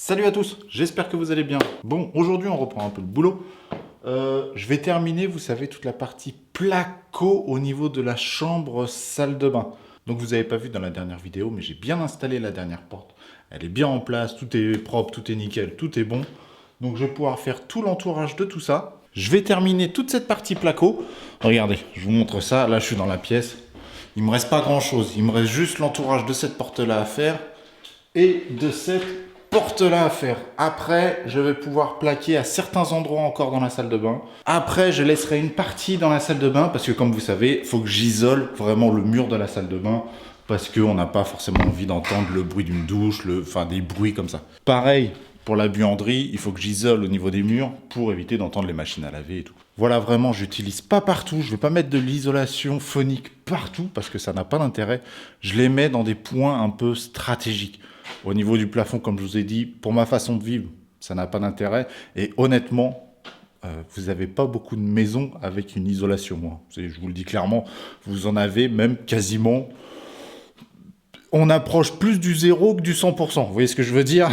Salut à tous, j'espère que vous allez bien. Bon, aujourd'hui on reprend un peu le boulot. Je vais terminer, vous savez, toute la partie placo au niveau de la chambre salle de bain. Donc vous n'avez pas vu dans la dernière vidéo, mais j'ai bien installé la dernière porte. Elle est bien en place, tout est propre, tout est nickel, tout est bon. Donc je vais pouvoir faire tout l'entourage de tout ça. Je vais terminer toute cette partie placo. Regardez, je vous montre ça. Là, je suis dans la pièce. Il me reste pas grand chose. Il me reste juste l'entourage de cette porte-là à faire et de cette porte-là à faire. Après, je vais pouvoir plaquer à certains endroits encore dans la salle de bain. Après, je laisserai une partie dans la salle de bain parce que, comme vous savez, il faut que j'isole vraiment le mur de la salle de bain parce qu'on n'a pas forcément envie d'entendre le bruit d'une douche, enfin des bruits comme ça. Pareil, pour la buanderie, il faut que j'isole au niveau des murs pour éviter d'entendre les machines à laver et tout. Voilà, vraiment, j'utilise pas partout. Je vais pas mettre de l'isolation phonique partout parce que ça n'a pas d'intérêt. Je les mets dans des points un peu stratégiques. Au niveau du plafond, comme je vous ai dit, pour ma façon de vivre, ça n'a pas d'intérêt. Et honnêtement, vous n'avez pas beaucoup de maisons avec une isolation. Moi. Je vous le dis clairement, vous en avez même quasiment... On approche plus du 0 que du 100%. Vous voyez ce que je veux dire?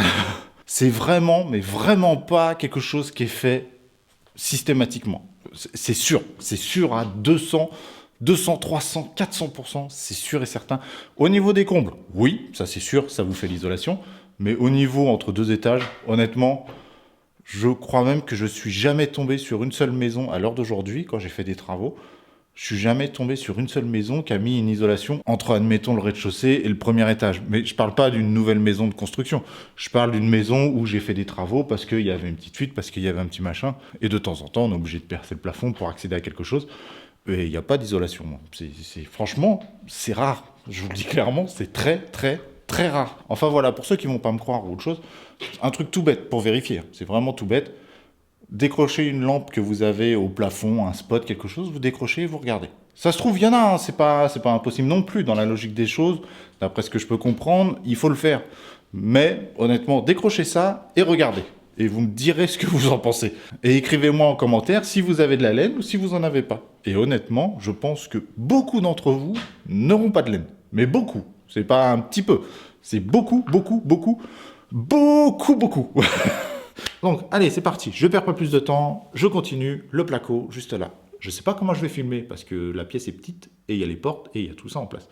C'est vraiment, mais vraiment pas quelque chose qui est fait systématiquement. C'est sûr à 200, 300, 400%, c'est sûr et certain. Au niveau des combles, oui, ça c'est sûr, ça vous fait l'isolation. Mais au niveau entre deux étages, honnêtement, je crois même que je suis jamais tombé sur une seule maison à l'heure d'aujourd'hui, quand j'ai fait des travaux. Je suis jamais tombé sur une seule maison qui a mis une isolation entre, admettons, le rez-de-chaussée et le premier étage. Mais je parle pas d'une nouvelle maison de construction. Je parle d'une maison où j'ai fait des travaux parce qu'il y avait une petite fuite, parce qu'il y avait un petit machin. Et de temps en temps, on est obligé de percer le plafond pour accéder à quelque chose. Et il n'y a pas d'isolation. Franchement, c'est rare. Je vous le dis clairement, c'est très, très, très rare. Enfin voilà, pour ceux qui vont pas me croire ou autre chose, un truc tout bête pour vérifier. C'est vraiment tout bête. Décrochez une lampe que vous avez au plafond, un spot, quelque chose, vous décrochez et vous regardez. Ça se trouve, il y en a, hein, c'est pas impossible non plus. Dans la logique des choses, d'après ce que je peux comprendre, il faut le faire. Mais honnêtement, décrochez ça et regardez. Et vous me direz ce que vous en pensez. Et écrivez-moi en commentaire si vous avez de la laine ou si vous en avez pas. Et honnêtement, je pense que beaucoup d'entre vous n'auront pas de laine. Mais beaucoup. C'est pas un petit peu. C'est beaucoup, beaucoup, beaucoup, beaucoup, beaucoup. Donc, allez, c'est parti. Je perds pas plus de temps. Je continue le placo juste là. Je sais pas comment je vais filmer parce que la pièce est petite et il y a les portes et il y a tout ça en place.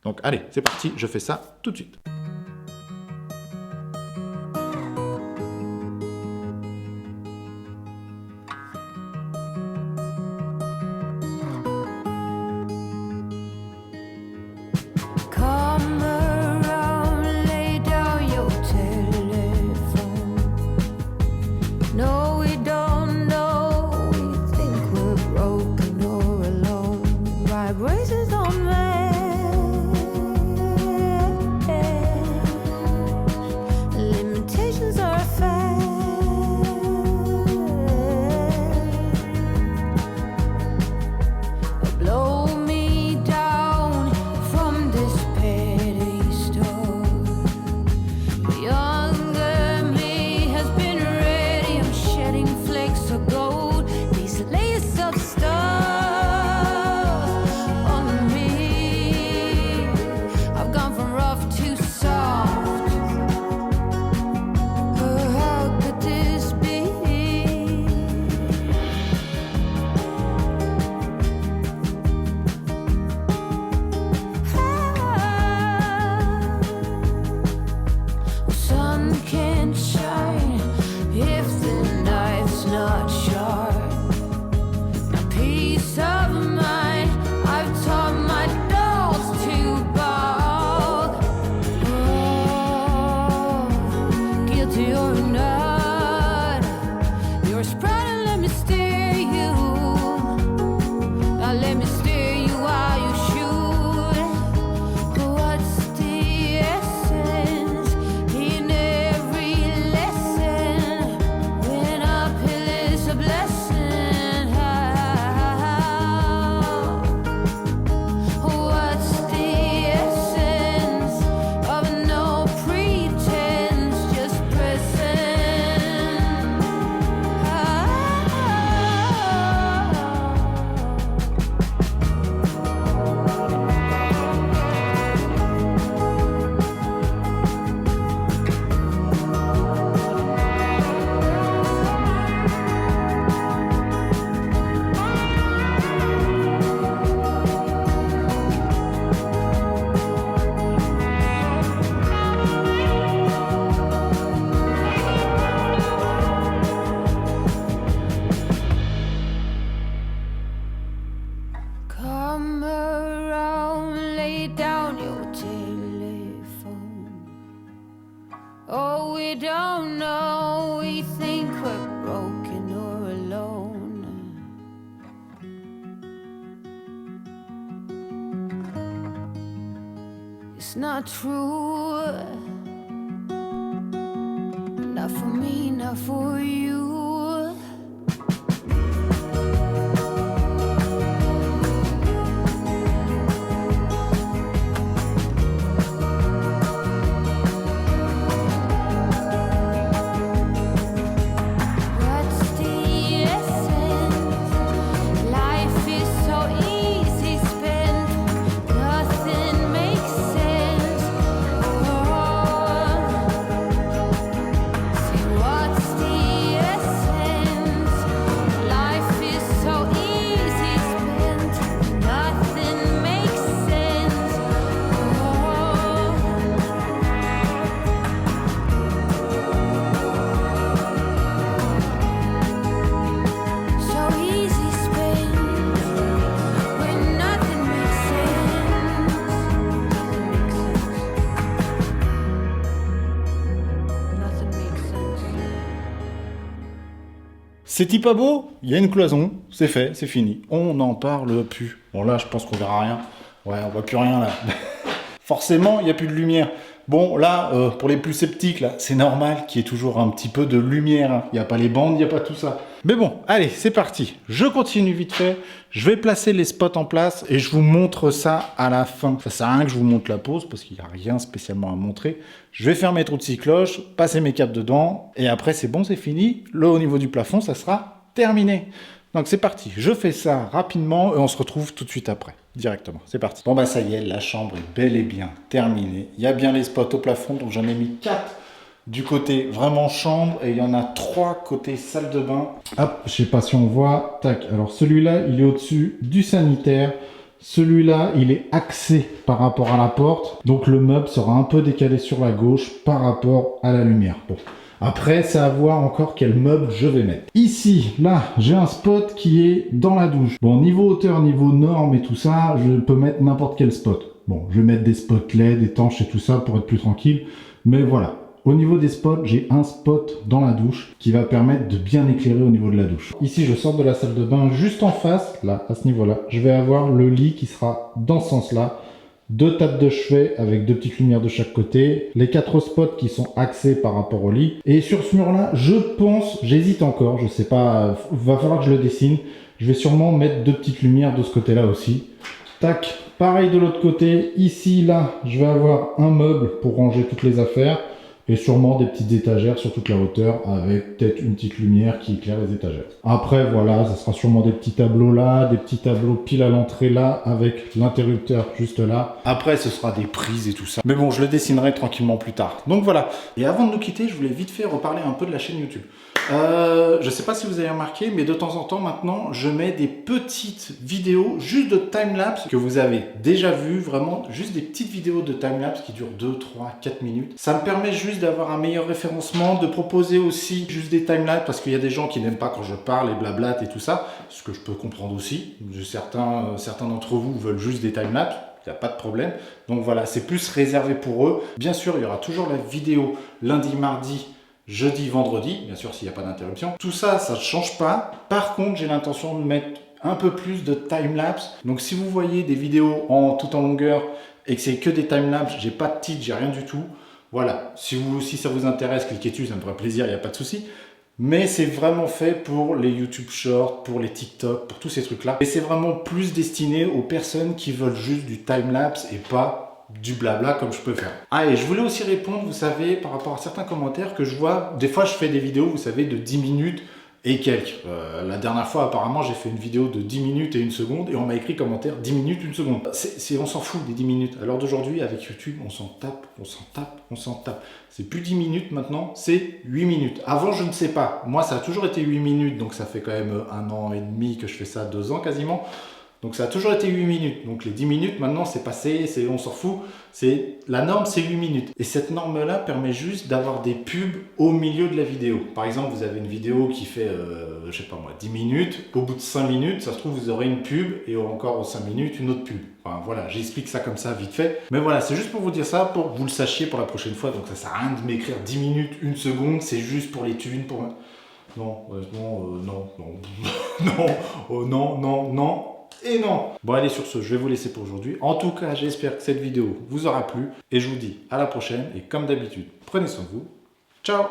Donc, allez, c'est parti. Je fais ça tout de suite. Come around, lay down your telephone. No, we don't know. We think we're broken or alone. Vibrations on me. don't know. We think we're broken or alone. It's not true. Not for me, not for you. C'est pas beau? Il y a une cloison, c'est fait, c'est fini. On n'en parle plus. Bon là, je pense qu'on verra rien. Ouais, on voit plus rien là. Forcément, il n'y a plus de lumière. Bon, là, pour les plus sceptiques, là, c'est normal qu'il y ait toujours un petit peu de lumière. Hein. Il n'y a pas les bandes, il n'y a pas tout ça. Mais bon, allez, c'est parti. Je continue vite fait. Je vais placer les spots en place et je vous montre ça à la fin. Ça sert à rien que je vous montre la pose parce qu'il n'y a rien spécialement à montrer. Je vais faire mes trous de scie cloches, passer mes câbles dedans et après, c'est bon, c'est fini. Là, au niveau du plafond, ça sera terminé. Donc c'est parti, je fais ça rapidement et on se retrouve tout de suite après, directement. C'est parti. Bon bah ça y est, la chambre est bel et bien terminée. Il y a bien les spots au plafond, donc j'en ai mis 4 du côté vraiment chambre et il y en a 3 côté salle de bain. Hop, je sais pas si on voit. Tac, alors celui-là, il est au-dessus du sanitaire. Celui-là, il est axé par rapport à la porte. Donc le meuble sera un peu décalé sur la gauche par rapport à la lumière. Bon. Après, c'est à voir encore quel meuble je vais mettre. Ici, là, j'ai un spot qui est dans la douche. Bon, niveau hauteur, niveau norme et tout ça, je peux mettre n'importe quel spot. Bon, je vais mettre des spots LED, étanches et tout ça pour être plus tranquille. Mais voilà. Au niveau des spots, j'ai un spot dans la douche qui va permettre de bien éclairer au niveau de la douche. Ici, je sors de la salle de bain juste en face, là, à ce niveau-là. Je vais avoir le lit qui sera dans ce sens-là. 2 tables de chevet avec 2 petites lumières de chaque côté, les 4 spots qui sont axés par rapport au lit. Et sur ce mur-là, je pense, j'hésite encore, je sais pas, va falloir que je le dessine. Je vais sûrement mettre 2 petites lumières de ce côté-là aussi. Tac, pareil de l'autre côté. Ici, là, je vais avoir un meuble pour ranger toutes les affaires. Et sûrement des petites étagères sur toute la hauteur avec peut-être une petite lumière qui éclaire les étagères. Après voilà, ça sera sûrement des petits tableaux là, des petits tableaux pile à l'entrée là avec l'interrupteur juste là. Après ce sera des prises et tout ça. Mais bon, je le dessinerai tranquillement plus tard. Donc voilà. Et avant de nous quitter, je voulais vite fait reparler un peu de la chaîne YouTube. Je sais pas si vous avez remarqué, mais de temps en temps maintenant, je mets des petites vidéos juste de timelapse que vous avez déjà vu, vraiment juste des petites vidéos de timelapse qui durent 2, 3, 4 minutes. Ça me permet juste d'avoir un meilleur référencement, de proposer aussi juste des timelapse parce qu'il y a des gens qui n'aiment pas quand je parle et blablate et tout ça, ce que je peux comprendre aussi. Certains d'entre vous veulent juste des timelapse. Il n'y a pas de problème. Donc voilà, c'est plus réservé pour eux. Bien sûr, il y aura toujours la vidéo lundi, mardi, jeudi, vendredi, bien sûr s'il n'y a pas d'interruption. Tout ça, ça ne change pas. Par contre, j'ai l'intention de mettre un peu plus de timelapse. Donc si vous voyez des vidéos tout en longueur et que c'est que des timelapse, j'ai pas de titre, j'ai rien du tout. Voilà, si ça vous intéresse, cliquez dessus, ça me ferait plaisir, il n'y a pas de souci. Mais c'est vraiment fait pour les YouTube Shorts, pour les TikTok, pour tous ces trucs-là. Et c'est vraiment plus destiné aux personnes qui veulent juste du timelapse et pas du blabla comme je peux faire. Ah, et je voulais aussi répondre, vous savez, par rapport à certains commentaires que je vois. Des fois, je fais des vidéos, vous savez, de 10 minutes et quelques. La dernière fois, apparemment, j'ai fait une vidéo de 10 minutes et 1 seconde et on m'a écrit commentaire 10 minutes, 1 seconde. On s'en fout des 10 minutes. À l'heure d'aujourd'hui, avec YouTube, on s'en tape, on s'en tape, on s'en tape. C'est plus 10 minutes maintenant, c'est 8 minutes. Avant, je ne sais pas. Moi, ça a toujours été 8 minutes, donc ça fait quand même 1 an et demi que je fais ça, 2 ans quasiment. Donc ça a toujours été 8 minutes. Donc les 10 minutes, maintenant, c'est passé, on s'en fout. La norme, c'est 8 minutes. Et cette norme-là permet juste d'avoir des pubs au milieu de la vidéo. Par exemple, vous avez une vidéo qui fait, je sais pas moi, 10 minutes. Au bout de 5 minutes, ça se trouve, vous aurez une pub et encore aux 5 minutes, une autre pub. Enfin voilà, j'explique ça comme ça vite fait. Mais voilà, c'est juste pour vous dire ça, pour que vous le sachiez pour la prochaine fois. Donc ça sert à rien de m'écrire 10 minutes, 1 seconde, c'est juste pour les thunes, pour... Non, non, non, et non. Bon allez, sur ce, je vais vous laisser pour aujourd'hui. En tout cas, j'espère que cette vidéo vous aura plu. Et je vous dis à la prochaine. Et comme d'habitude, prenez soin de vous. Ciao!